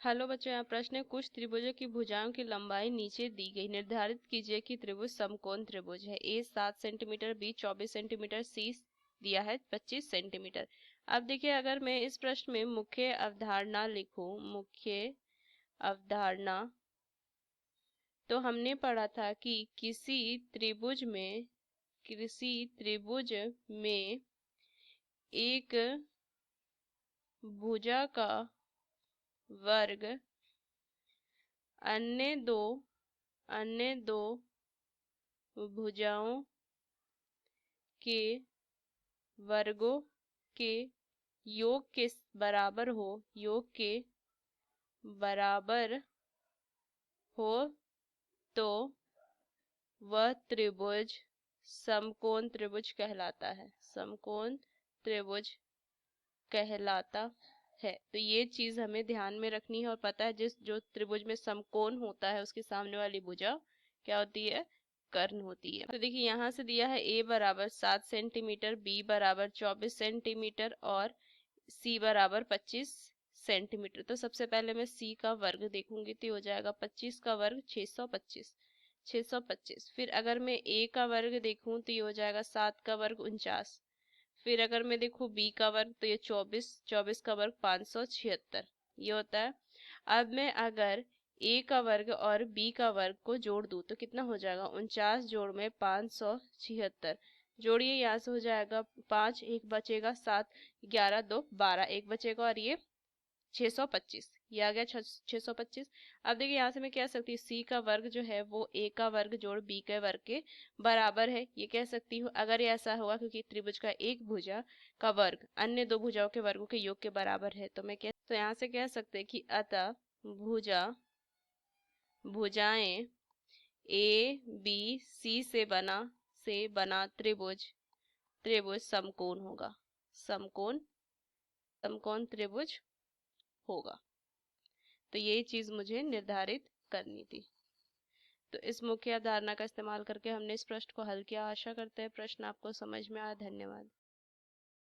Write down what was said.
Hello बच्चों, यहाँ प्रश्न है कुछ त्रिभुजों की भुजाओं की लंबाई नीचे दी गई। निर्धारित कीजिए कि त्रिभुज समकोण त्रिभुज है। ए 7 सेंटीमीटर, बी 24 सेंटीमीटर, सी दिया है 25 सेंटीमीटर। अब देखिए, अगर मैं इस प्रश्न में मुख्य अवधारणा लिखूं, मुख्य अवधारणा, तो हमने पढ़ा था कि किसी त्रिभुज में एक भुजा का वर्ग अन्य दो भुजाओं के वर्गों के योग के बराबर हो तो वह त्रिभुज समकोण त्रिभुज कहलाता है। समकोण त्रिभुज कहलाता है। तो ये चीज हमें ध्यान में रखनी है और पता है जो त्रिभुज में समकोण होता है उसके सामने वाली भुजा क्या होती है? कर्ण होती है। तो देखिए, यहाँ से दिया है ए बराबर 7 सेंटीमीटर, बी बराबर 24 सेंटीमीटर और सी बराबर 25 सेंटीमीटर। तो सबसे पहले मैं सी का वर्ग देखूंगी तो हो जाएगा 25 का वर्ग 625, 625। फिर अगर मैं ए का वर्ग देखूं तो ये हो जाएगा 7 का वर्ग 49। फिर अगर मैं देखूं बी का वर्ग तो ये 24, 24 का वर्ग 576, ये होता है। अब मैं अगर ए का वर्ग और बी का वर्ग को जोड़ दूं तो कितना हो जाएगा? 49 जोड़ में 576। जोड़िए, यहाँ से हो जाएगा 5, एक बचेगा 7, 11 2 12, एक बचेगा और ये 625, ये आ गया 625। अब देखिए, यहाँ से मैं कह सकती हूँ सी का वर्ग जो है वो ए का वर्ग जोड़ बी के वर्ग के बराबर है, ये कह सकती हूँ। अगर ये ऐसा होगा क्योंकि त्रिभुज का एक भुजा का वर्ग अन्य दो भुजाओं के वर्गों के योग के बराबर है, तो यहाँ से कह सकते हैं कि अतः भुजाएं ए बी सी से बना त्रिभुज समकोण होगा। समकोण त्रिभुज होगा। तो यही चीज मुझे निर्धारित करनी थी। तो इस मुख्य अवधारणा का इस्तेमाल करके हमने इस प्रश्न को हल किया। आशा करते हैं प्रश्न आपको समझ में आया। धन्यवाद।